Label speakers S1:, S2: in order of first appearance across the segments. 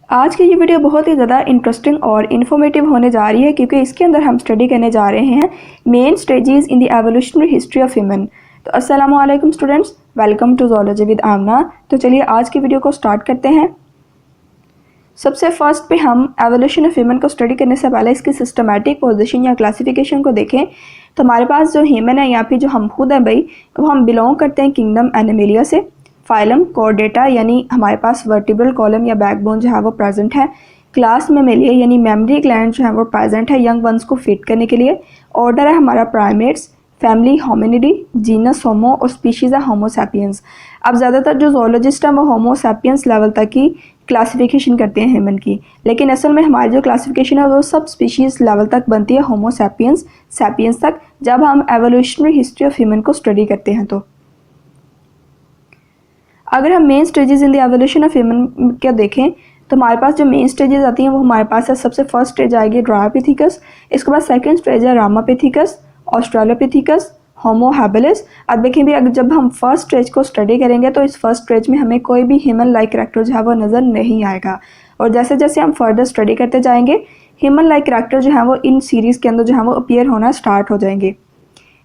S1: आज की ये वीडियो बहुत ही ज़्यादा इंटरेस्टिंग और इन्फॉर्मेटिव होने जा रही है क्योंकि इसके अंदर हम स्टडी करने जा रहे हैं main stages in the evolutionary history of human. तो अस्सलामु अलैकुम students, welcome to zoology with Amna. तो चलिए आज की वीडियो को स्टार्ट करते हैं। सबसे फर्स्ट पे हम एवोल्यूशन ऑफ ह्यूमन को स्टडी करने से पहले इसकी सिस्टमैटिक पोजीशन या क्लासिफिकेशन को देखें तो हमारे पास जो ह्यूमन है या फिर जो हम खुद हैं भाई, वो हम बिलोंग करते हैं किंगडम एनिमेलिया से। फाइलम कॉर्डेटा यानी हमारे पास वर्टिब्रल कॉलम या बैकबोन जो है वो प्रेजेंट है। क्लास मेमेलिया यानी मेमरी ग्लैंड जो है वो प्रेजेंट है यंग वंस को फीड करने के लिए। ऑर्डर है हमारा प्राइमेट्स, फैमिली होमिनिडी, जीनस होमो और स्पीशीज़ है होमो सैपियंस। अब ज़्यादातर जो जोलॉजिस्ट हैं वो होमो सैपियंस लेवल तक की क्लासिफिकेशन करते हैं ह्यूमन की, लेकिन असल में हमारी जो क्लासिफिकेशन है वो सब स्पीशीज़ लेवल तक बनती है, होमो सैपियंस तक, जब हम एवोल्यूशनरी हिस्ट्री ऑफ ह्यूमन को स्टडी करते हैं। तो अगर हम main stages in the evolution of human क्या देखें तो हमारे पास जो मेन स्टेजेस आती हैं वो हमारे पास है। सबसे फर्स्ट स्टेज आएगी ड्रायोपिथेकस, इसके बाद सेकंड स्टेज है रामापिथेकस, ऑस्ट्रेलोपिथेकस, होमो हैबिलिस। अब देखें भी अगर जब हम फर्स्ट स्टेज को स्टडी करेंगे तो इस फर्स्ट स्टेज में हमें कोई भी ह्यूमन लाइक कैरेक्टर जो है वो नज़र नहीं आएगा, और जैसे जैसे हम फर्दर स्टडी करते जाएंगे ह्यूमन लाइक कैरेक्टर जो है वो इन सीरीज़ के अंदर जो है वो अपीयर होना स्टार्ट हो जाएंगे।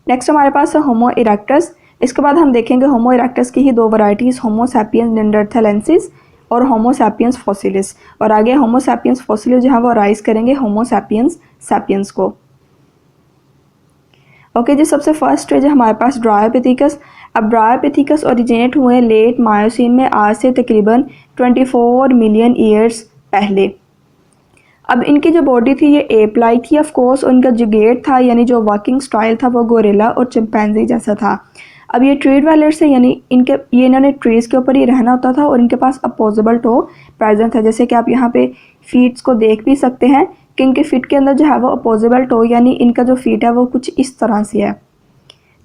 S1: नेक्स्ट हमारे पास है होमो इरेक्टस। इसके बाद हम देखेंगे होमो इरेक्टस की ही दो वैरायटीज़, होमो सैपियंस निएंडरथालेंसिस और होमो सैपियंस फॉसिलिस, और आगे होमो सैपियंस फॉसिलिस जो है वो राइज करेंगे होमो सैपियंस को। ओके जी, सबसे फर्स्ट स्टेज है हमारे पास ड्रायोपिथेकस। अब ड्रायोपिथेकस ओरिजिनेट हुए लेट मायोसिन में, आज से तकरीबन 24 मिलियन ईयर्स पहले। अब इनकी जो बॉडी थी ये एप लाइक थी ऑफ कोर्स, और इनका जो गेट था यानी जो वॉकिंग स्टाइल था वो गोरिल्ला और चिंपैंजी जैसा था। अब ये ट्री डवेलर्स है यानी इन्होंने ट्रीज़ के ऊपर ही रहना होता था, और इनके पास अपोजेबल टो प्रेजेंट है। जैसे कि आप यहाँ पे फीट्स को देख भी सकते हैं कि इनके फीट के अंदर जो है वो अपोजेबल टो यानी इनका जो फीट है वो कुछ इस तरह से है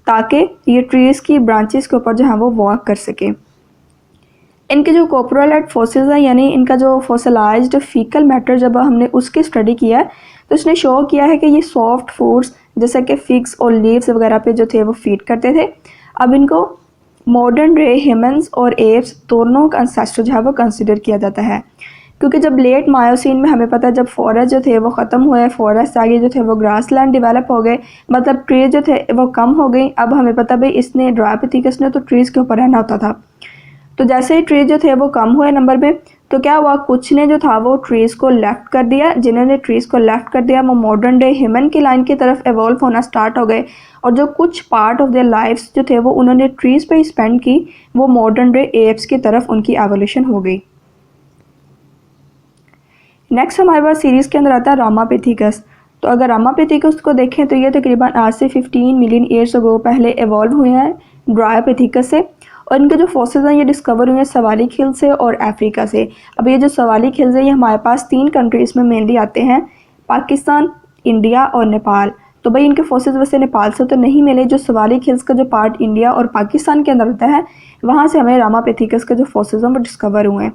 S1: ताकि ये ट्रीज़ की ब्रांचेस के ऊपर जो है वो वॉक कर सके। इनके जो कोप्रोलाइट फॉसिल्स हैं यानी इनका जो फॉसिलाइज्ड फीकल मैटर जब हमने उसकी स्टडी किया है तो इसने शो किया है कि ये सॉफ्ट फूड्स जैसे कि फिग्स और लीव्स वगैरह पे जो थे वो फीड करते थे। अब इनको मॉडर्न डे ह्यूमंस और एप्स दोनों का एंसेस्टर जो है वो कंसिडर किया जाता है, क्योंकि जब लेट मायोसिन में हमें पता है जब फॉरेस्ट जो थे वो ख़त्म हुए, फॉरेस्ट आगे जो थे वो ग्रासलैंड डेवलप हो गए, मतलब ट्रीज जो थे वो कम हो गई। अब हमें पता भाई इसने ड्रायोपिथेकस ने तो ट्रीज़ के ऊपर रहना होता था, तो जैसे ही ट्रीज जो थे वो कम हुए नंबर में, तो क्या हुआ, कुछ ने जो था वो ट्रीज़ को लेफ़्ट कर दिया। जिन्होंने ट्रीज़ को लेफ़्ट कर दिया वो मॉडर्न डे ह्यूमन की लाइन की तरफ एवॉल्व होना स्टार्ट हो गए, और जो कुछ पार्ट ऑफ देयर लाइफ्स जो थे वो उन्होंने ट्रीज़ पे ही स्पेंड की, वो मॉडर्न डे एप्स की तरफ उनकी एवोल्यूशन हो गई। नेक्स्ट हमारे पास सीरीज़ के अंदर आता है रामापिथेकस। तो अगर रामापिथेकस को देखें तो ये तकरीबन आज से 15 मिलियन ईयर्स अगो पहले एवॉल्व हुए हैं ड्रायोपिथेकस से, और इनके जो फॉसिल्स हैं ये डिस्कवर हुए हैं सवालिक हिल से और अफ्रीका से। अब ये जो सवालिक हिल्स है ये हमारे पास 3 कंट्रीज़ में मेनली आते हैं, पाकिस्तान, इंडिया और नेपाल। तो भाई इनके फॉसिल्स वैसे नेपाल से तो नहीं मिले, जो सवालिक हिल्स का जो पार्ट इंडिया और पाकिस्तान के अंदर होता है वहाँ से हमें रामापिथेकस के जो फॉसिल्स हैं वो डिस्कवर हुए हैं।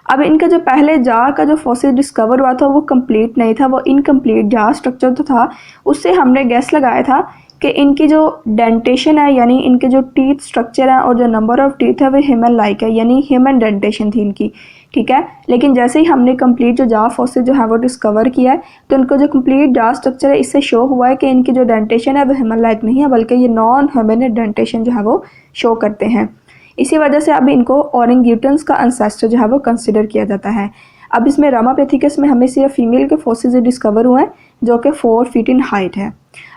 S1: अब इनका जो पहले जा का जो फॉसिल डिस्कवर हुआ था वो कंप्लीट नहीं था, वो इनकम्प्लीट जा स्ट्रक्चर तो था। उससे हमने गैस लगाया था कि इनकी जो डेंटेशन है यानी इनके जो टीथ स्ट्रक्चर है और जो नंबर ऑफ टीथ है वो ह्यूमन लाइक है, यानी ह्यूमन डेंटेशन थी इनकी, ठीक है। लेकिन जैसे ही हमने कंप्लीट जो जा फॉसिल जो है वो डिस्कवर किया है तो इनका जो कंप्लीट जा स्ट्रक्चर है इससे शो हुआ है कि इनकी जो डेंटेशन है वो ह्यूमन लाइक नहीं है, बल्कि ये नॉन ह्यूमन डेंटेशन जो है वो शो करते हैं। इसी वजह से अब इनको ओरेंगुटन्स का एंसेस्टर जो है वो कंसिडर किया जाता है। अब इसमें रामापिथेकस में हमें सिर्फ फीमेल के फॉसिल्स डिस्कवर हुए हैं जो कि 4 फीट इन हाइट है।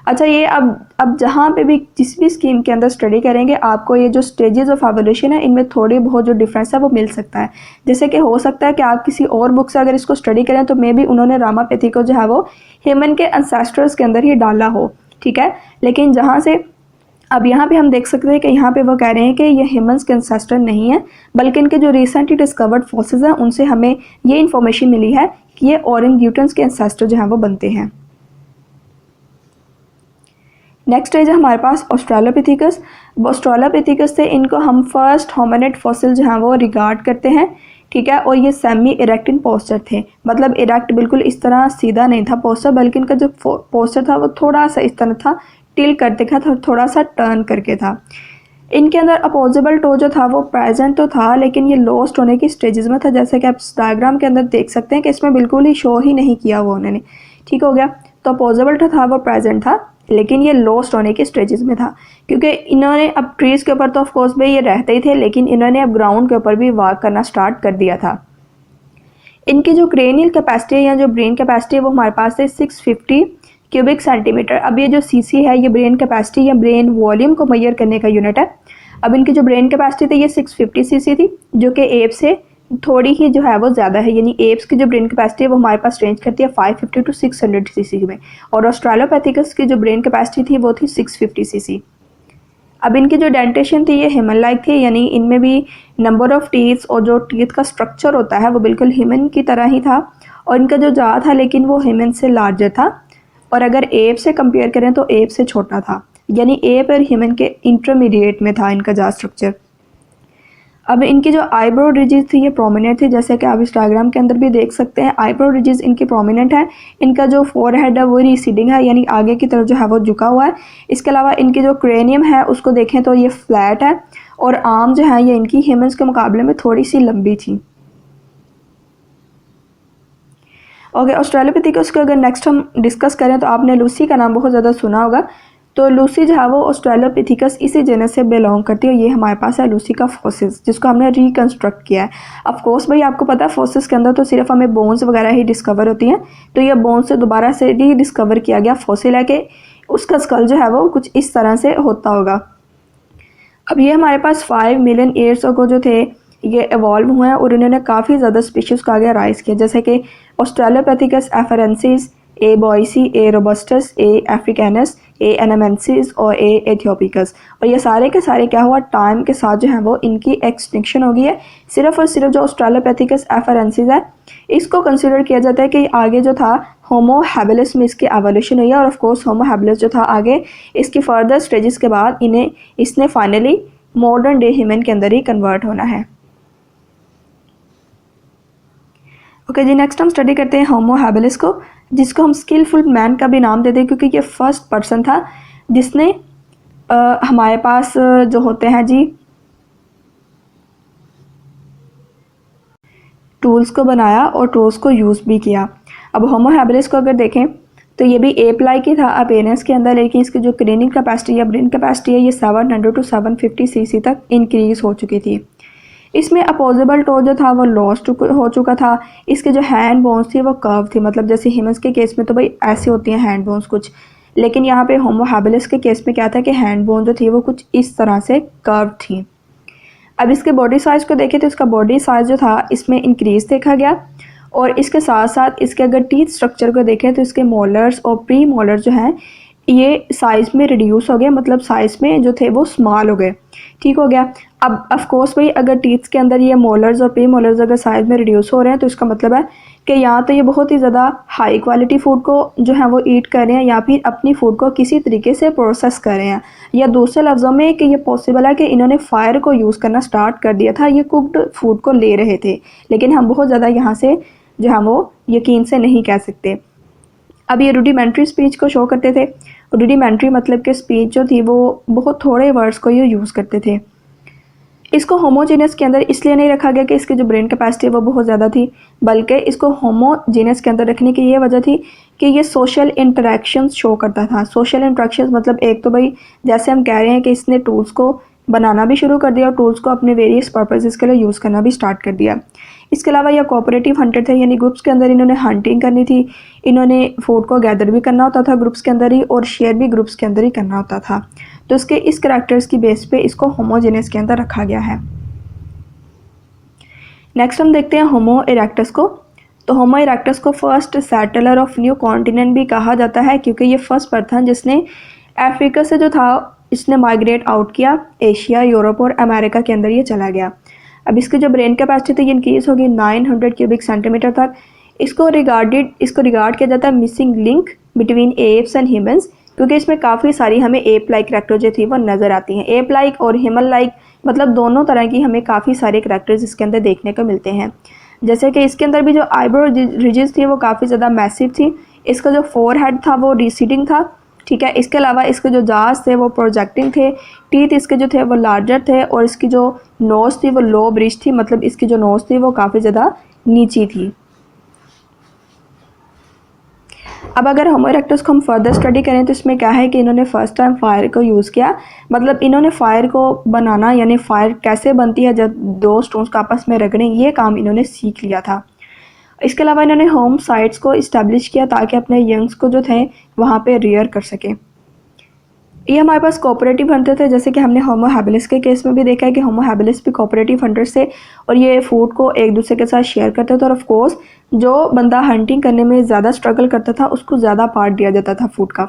S1: अच्छा, ये अब जहाँ पे भी जिस भी स्कीम के अंदर स्टडी करेंगे आपको ये जो स्टेजेस ऑफ एवोल्यूशन है इनमें थोड़ी बहुत जो डिफरेंस है वो मिल सकता है। जैसे कि हो सकता है कि आप किसी और बुक से अगर इसको स्टडी करें तो मे भी उन्होंने रामापिथेकस जो है वो ह्यूमन के एंसेस्टर्स के अंदर ही डाला हो, ठीक है। लेकिन जहाँ से अब यहाँ पे हम देख सकते हैं कि यहाँ पे वो कह रहे हैं कि ये ह्यूमंस के एंसेस्टर नहीं है, बल्कि इनके जो रिसेंटली डिस्कवर्ड फॉसिल्स हैं उनसे हमें ये इन्फॉर्मेशन मिली है कि ये ओरेंगुटन्स के एंसेस्टर जो हैं वो बनते हैं। नेक्स्ट स्टेज है हमारे पास ऑस्ट्रेलोपिथेकस। ऑस्ट्रेलोपिथेकस से इनको हम फर्स्ट होमिनिड फॉसिल जो हैं वो रिगार्ड करते हैं, ठीक है। और ये सेमी इरेक्ट इन पोस्चर थे, मतलब इरेक्ट बिल्कुल इस तरह सीधा नहीं था पोस्चर, बल्कि इनका जो पोस्चर था वो थोड़ा सा इस तरह था, टिल करते था, थोड़ा सा टर्न करके था। इनके अंदर अपोजिबल टो जो था वो प्रेजेंट तो था, लेकिन ये लॉस्ट होने की स्टेजेस में था, जैसे कि आप डायग्राम के अंदर देख सकते हैं कि इसमें बिल्कुल ही शो ही नहीं किया वो उन्होंने। ठीक हो गया। तो अपोजिबल टो था वो प्रेजेंट था, लेकिन ये लॉस्ट होने के स्टेजेस में था, क्योंकि इन्होंने अब ट्रीज़ के ऊपर तो ऑफकोर्स भाई ये रहते ही थे, लेकिन इन्होंने अब ग्राउंड के ऊपर भी वॉक करना स्टार्ट कर दिया था। इनकी जो क्रेनियल कैपेसिटी है या जो ब्रेन कैपेसिटी है वो हमारे पास है 650 क्यूबिक सेंटीमीटर। अब ये जो सीसी है ये ब्रेन कैपेसिटी या ब्रेन वॉल्यूम को मेजर करने का यूनिट है। अब इनकी जो ब्रेन कैपेसिटी थी ये 650 सीसी थी, जो कि एप से थोड़ी ही जो है वो ज़्यादा है, यानी एप्स की जो ब्रेन कैपेसिटी है वो हमारे पास रेंज करती है 550 टू 600 सीसी में, और ऑस्ट्रेलोपैथिकस की जो ब्रेन कैपेसिटी थी वो थी 650 सीसी। अब इनकी जो डेंटेशन थी ये ह्यूमन लाइक थी, यानी इनमें भी नंबर ऑफ टीथ्स और जो टीथ का स्ट्रक्चर होता है वो बिल्कुल ह्यूमन की तरह ही था, और इनका जो जा था लेकिन वो ह्यूमन से लार्जर था, और अगर एप से कंपेयर करें तो एप से छोटा था, यानी एप और ह्यूमन के इंटरमीडिएट में था इनका जा स्ट्रक्चर। अब इनकी जो आईब्रो रिजेस थी ये प्रोमिनेंट थी, जैसे कि आप इस डायग्राम के अंदर भी देख सकते हैं आईब्रो रिजेस इनकी प्रोमिनेंट है। इनका जो फोरहेड है वो रिसीडिंग है, यानी आगे की तरफ जो है वो झुका हुआ है। इसके अलावा इनकी जो क्रेनियम है उसको देखें तो ये फ्लैट है, और आर्म जो है ये इनकी ह्यूमन्स के मुकाबले में थोड़ी सी लंबी थी। ओके, ऑस्ट्रेलोपिथेकस को अगर नेक्स्ट हम डिस्कस करें तो आपने लूसी का नाम बहुत ज़्यादा सुना होगा। तो लूसी जो है वो ऑस्ट्रेलोपिथेकस इसी जेनस से बिलोंग करती है। ये हमारे पास है लूसी का फॉसिल्स, जिसको हमने रिकंस्ट्रक्ट किया है। ऑफ कोर्स भाई आपको पता है फॉसिल्स के अंदर तो सिर्फ हमें बोन्स वगैरह ही डिस्कवर होती हैं, तो ये बोन्स से दोबारा से ही डिस्कवर किया गया फॉसिल है कि उसका स्कल जो है वो कुछ इस तरह से होता होगा। अब ये हमारे पास 5 मिलियन ईयर्स अगो जो थे ये इवॉल्व हुए हैं, और इन्होंने काफ़ी ज़्यादा स्पीशीज़ को आगे राइज किया, जैसे कि ऑस्ट्रेलोपैथिकस एफरेंसिस, ए बॉयसी, ए रोबस्टस, ए अफ्रीकानस, ए एनामेंसिस और ए एथियोपिकस। और ये सारे के सारे क्या हुआ, टाइम के साथ जो है वो इनकी एक्सटिंक्शन हो गई है। सिर्फ और सिर्फ जो ऑस्ट्रेलोपैथिकस एफरेंसिस है इसको कंसिडर किया जाता है कि आगे जो था होमो हैबिलिस में इसकी एवोल्यूशन हुई है, और ऑफ कोर्स होमो हैबिलिस जो था आगे इसकी फर्दर स्टेजेस के बाद इसने फाइनली मॉडर्न डे ह्यूमन के अंदर ही कन्वर्ट होना है। ओके जी, नेक्स्ट हम स्टडी करते हैं होमो हैबिलिस को, जिसको हम स्किलफुल मैन का भी नाम देते हैं, क्योंकि ये फर्स्ट पर्सन था जिसने हमारे पास जो होते हैं जी टूल्स को बनाया और टूल्स को यूज़ भी किया। अब होमो हैबिलिस को अगर देखें तो ये भी एप लाइक ही था अपीयरेंस के अंदर, लेकिन इसकी जो क्रेनियल कैपेसिटी या ब्रेन कैपेसिटी है ये 700 टू 750 सीसी तक इंक्रीज हो चुकी थी। इसमें अपोजिबल टो जो था वो लॉस्ट हो चुका था। इसके जो हैंड बोन्स थी वो कर्व थी, मतलब जैसे ह्यूमंस के केस में तो भाई ऐसे होती हैं हैंड बोन्स कुछ, लेकिन यहाँ पे होमो हैबिलिस के केस में क्या था कि हैंड बोन जो थी वो कुछ इस तरह से कर्व थी। अब इसके बॉडी साइज़ को देखें तो इसका बॉडी साइज़ जो था इसमें इंक्रीज देखा गया, और इसके साथ साथ इसके अगर टीथ स्ट्रक्चर को देखें तो इसके मोलर्स और प्री मोलर्स जो हैं ये साइज़ में रिड्यूस हो गए, मतलब साइज़ में जो थे वो स्मॉल हो गए। ठीक हो गया। अब ऑफ कोर्स भाई अगर टीथ्स के अंदर ये मोलर्स और प्री मोलर्स अगर साइज़ में रिड्यूस हो रहे हैं तो इसका मतलब है कि या तो ये बहुत ही ज़्यादा हाई क्वालिटी फूड को जो है वो ईट कर रहे हैं, या फिर अपनी फूड को किसी तरीके से प्रोसेस कर रहे हैं, या दूसरे लफ्ज़ों में कि ये पॉसिबल है कि इन्होंने फायर को यूज़ करना स्टार्ट कर दिया था। ये कुक्ड फूड को ले रहे थे, लेकिन हम बहुत ज़्यादा यहाँ से जो है वो यकीन से नहीं कह सकते। अब ये रूडिमेंट्री स्पीच को शो करते थे। रूडिमेंट्री मतलब कि स्पीच जो थी वो बहुत थोड़े वर्ड्स को ये यूज़ करते थे। इसको होमोजीनस के अंदर इसलिए नहीं रखा गया कि इसकी जो ब्रेन कैपेसिटी है वो बहुत ज़्यादा थी, बल्कि इसको होमोजीनस के अंदर रखने की ये वजह थी कि ये सोशल इंटरेक्शंस शो करता था। सोशल इंटरेक्शंस मतलब एक तो भाई जैसे हम कह रहे हैं कि इसने टूल्स को बनाना भी शुरू कर दिया और टूल्स को अपने वेरियस पर्पसेस के लिए यूज़ करना भी स्टार्ट कर दिया। इसके अलावा यह कोऑपरेटिव हंटर थे, यानी ग्रुप्स के अंदर इन्होंने हंटिंग करनी थी, इन्होंने फूड को गैदर भी करना होता था ग्रुप्स के अंदर ही, और शेयर भी ग्रुप्स के अंदर ही करना होता था। तो इसके इस करैक्टर्स की बेस पे इसको होमोजेनस के अंदर रखा गया है। नेक्स्ट हम देखते हैं होमो इरेक्टस को। तो होमो इरेक्टस को first settler of new continent भी कहा जाता है, क्योंकि ये फर्स्ट पर्सन जिसने अफ्रीका से जो था इसने माइग्रेट आउट किया, एशिया, यूरोप और अमेरिका के अंदर ये चला गया। अब इसकी जो ब्रेन कैपेसिटी थी ये इंक्रीज होगी 900 क्यूबिक सेंटीमीटर तक। इसको रिगार्ड किया जाता है missing link between apps and humans, क्योंकि इसमें काफ़ी सारी हमें एप लाइक करैक्टर जो थी वो नज़र आती हैं। एप लाइक और ह्यूमन लाइक मतलब दोनों तरह की हमें काफ़ी सारे करैक्टर्स इसके अंदर देखने को मिलते हैं। जैसे कि इसके अंदर भी जो आईब्रो रिजेस थी वो काफ़ी ज़्यादा मैसिव थी। इसका जो फोरहेड था वो रिसीडिंग था, ठीक है। इसके अलावा इसके जो जाज थे वो प्रोजेक्टिंग थे, टीथ इसके जो थे वो लार्जर थे और इसकी जो नोज़ थी वो लो ब्रिज थी, मतलब इसकी जो नोज़ थी वो काफ़ी ज़्यादा नीची थी। अब अगर होमो इरेक्टस को हम फर्दर स्टडी करें तो इसमें क्या है कि इन्होंने फर्स्ट टाइम फायर को यूज़ किया, मतलब इन्होंने फायर को बनाना यानी फायर कैसे बनती है जब दो स्टोन्स को आपस में रगड़ें, ये काम इन्होंने सीख लिया था। इसके अलावा इन्होंने होम साइट्स को इस्टेब्लिश किया ताकि अपने यंग्स को जो थे वहाँ पे रियर कर सकें। ये हमारे पास कोऑपरेटिव हंटर थे, जैसे कि हमने होमो हैबिलिस के केस में भी देखा है कि होमो हैबिलिस भी कोऑपरेटिव हंटर्स थे और ये फूड को एक दूसरे के साथ शेयर करते थे और ऑफ कोर्स जो बंदा हंटिंग करने में ज़्यादा स्ट्रगल करता था उसको ज़्यादा पार्ट दिया जाता था फूड का।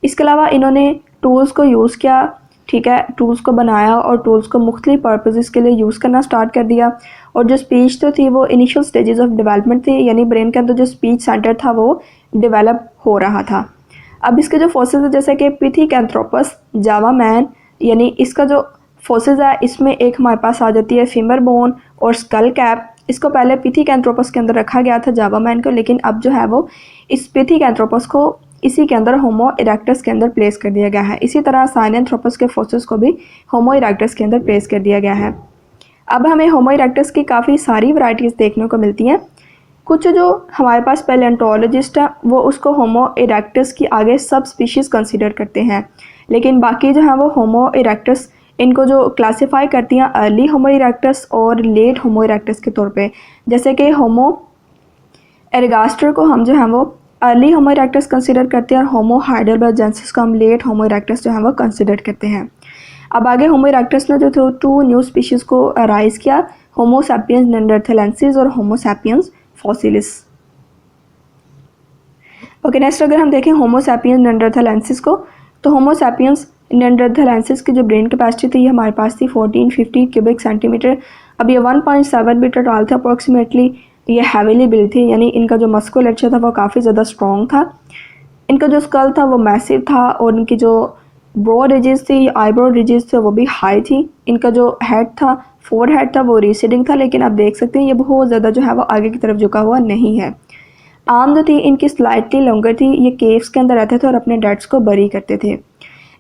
S1: इसके अलावा इन्होंने टूल्स को यूज़ किया, ठीक है, टूल्स को बनाया और टूल्स को मुख्तलिफ पर्पसेस के लिए यूज़ करना स्टार्ट कर दिया। और जो स्पीच तो थी वो इनिशियल स्टेजेस ऑफ डेवलपमेंट थी, यानी ब्रेन के अंदर जो स्पीच सेंटर था वो डेवलप हो रहा था। अब इसके जो फोसिल्स है जैसे कि पिथिकैंथ्रोपस, जावा मैन, यानी इसका जो फोसिल्स है इसमें एक हमारे पास आ जाती है फीमर बोन और स्कल कैप। इसको पहले पिथिकैंथ्रोपस के अंदर रखा गया था जावा मैन को, लेकिन अब जो है वो इस पिथिकैंथ्रोपस को इसी के अंदर होमो इरेक्टस के अंदर प्लेस कर दिया गया है। इसी तरह साइनेंथ्रोपस के फोसिल्स को भी होमो इरेक्टस के अंदर प्लेस कर दिया गया है। अब हमें होमो इरेक्टस की काफ़ी सारी वैरायटीज़ देखने को मिलती हैं। कुछ जो हमारे पास पैलेंटोलॉजिस्ट हैं वो उसको होमो इरेक्टस की आगे सब स्पीशीज़ कंसीडर करते हैं, लेकिन बाकी जो है वो होमो इरेक्टस इनको जो क्लासिफाई करती हैं अर्ली होमो इरेक्टस और लेट होमो इरेक्टस के तौर पे। जैसे कि होमो एरगास्टर को हम जो है वो अर्ली होमो इरेक्टस कंसीडर करते हैं और होमो हाइडेलबर्जेंसिस को हम लेट होमो इरेक्टस जो है वो कंसीडर करते हैं। अब आगे होमो इरेक्टस ने जो टू न्यू स्पीशीज़ को अराइज किया, होमो सैपियंस नेंडरथैलेंसिस और होमो सैपियंस फॉसिलिस। ओके, नेक्स्ट अगर हम देखें होमो सैपियंस नेंडरथैलेंसिस को, तो होमो सैपियंस नेंडरथैलेंसिस की जो ब्रेन कैपेसिटी थी ये हमारे पास थी 1450 क्यूबिक सेंटीमीटर। अब ये 1.7 मीटर टॉल थे अप्रॉक्सीमेटली। ये हैवीली बिल्ड थी, यानी इनका जो मस्कुलेचर था वो काफ़ी ज़्यादा स्ट्रॉन्ग था। इनका जो स्कल था वो मैसिव था और इनकी जो ब्रॉड रिजेस थी, आईब्रो रिजेस थे वो भी हाई थी। इनका जो हेड था, फोर हेड था, वो रिसीडिंग था, लेकिन आप देख सकते हैं ये बहुत ज़्यादा जो है वो आगे की तरफ झुका हुआ नहीं है। आर्म जो थी इनकी स्लाइटली लॉन्गर थी। ये केव्स के अंदर रहते थे और अपने डेड्स को बरी करते थे।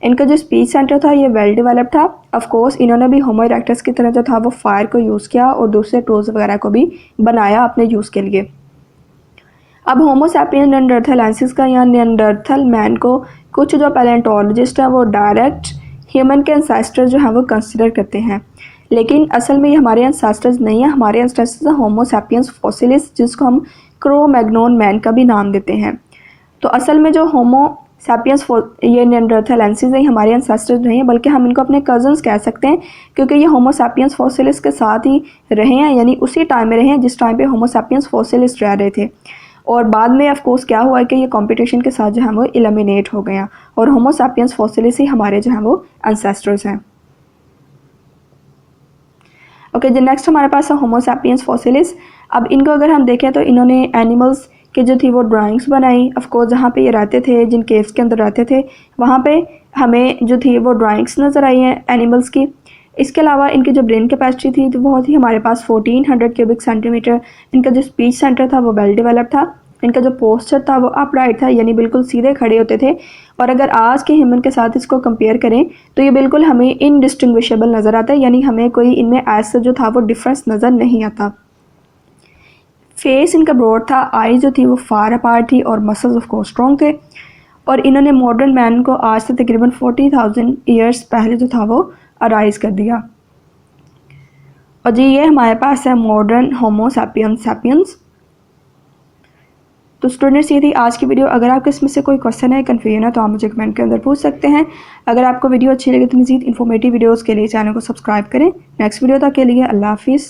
S1: इनका जो स्पीच सेंटर था ये वेल डेवलप्ड था। ऑफ कोर्स इन्होंने भी होमो इरेक्टस की तरह जो था वो फायर को यूज़ किया और दूसरे टूल्स वगैरह को भी बनाया अपने यूज़ के लिए। अब होमो सैपियंस नेंडरथैलेंसिस का या नेंडरथल मैन को कुछ जो पैलेंटोलॉजिस्ट हैं वो डायरेक्ट ह्यूमन के एंसेस्टर जो हैं वो कंसिडर करते हैं, लेकिन असल में ये हमारे एंसेस्टर्स नहीं है। हमारे एंसेस्टर्स हैं होमो सैपियंस फॉसिलिस, जिसको हम क्रो-मैग्नोन मैन का भी नाम देते हैं। तो असल में जो होमो सैपियंस ये नेंडरथैलेंसिस है हमारे एंसेस्टर्स नहीं है, बल्कि हम इनको अपने कज़न्स कह सकते हैं, क्योंकि ये होमो सैपियंस फॉसिलिस के साथ ही रहे हैं, यानी उसी टाइम में रहे हैं जिस टाइम पे होमो सैपियंस फॉसिलिस रह रहे थे। और बाद में ऑफ कोर्स क्या हुआ कि ये कंपटीशन के साथ जो है वो एलिमिनेट हो गया और होमो सैपियंस फॉसिलिस ही हमारे जो हैं वो एंसेस्टर्स हैं। ओके, जो नेक्स्ट हमारे पास है होमो सैपियंस फॉसिलिस। अब इनको अगर हम देखें तो इन्होंने एनिमल्स के जो थी वो ड्राइंग्स बनाई। ऑफ कोर्स जहाँ पे ये रहते थे, जिन केव्स के अंदर रहते थे, वहाँ पे हमें जो थी वो ड्राइंग्स नज़र आई हैं एनिमल्स की। इसके अलावा इनकी जो ब्रेन कैपेसिटी थी तो बहुत ही हमारे पास 1400 क्यूबिक सेंटीमीटर। इनका जो स्पीच सेंटर था वो वेल डेवलप्ड था। इनका जो पोस्चर था वो अपराइट था, यानी बिल्कुल सीधे खड़े होते थे। और अगर आज के ह्यूमन के साथ इसको कंपेयर करें तो ये बिल्कुल हमें इनडिस्टिंग्विशेबल नज़र आता है, यानी हमें कोई इनमें ऐसा जो था वो डिफरेंस नज़र नहीं आता। फेस इनका ब्रॉड था, आई जो थी वो फार अपार्ट थी और मसल्स ऑफ कोर्स स्ट्रॉन्ग थे। और इन्होंने मॉडर्न मैन को आज से तकरीबन 40,000 ईयर्स पहले जो था वो अराइज कर दिया। और जी ये हमारे पास है मॉडर्न होमो सैपियंस। तो स्टूडेंट्स ये थी आज की वीडियो। अगर आपको इसमें से कोई क्वेश्चन है, कन्फ्यूजन है, तो आप मुझे कमेंट के अंदर पूछ सकते हैं। अगर आपको वीडियो अच्छी लगे तो मज़ीद इन्फॉर्मेटिव वीडियोज़ के लिए चैनल को सब्सक्राइब करें। नेक्स्ट वीडियो तक के लिए अल्लाह हाफिज़।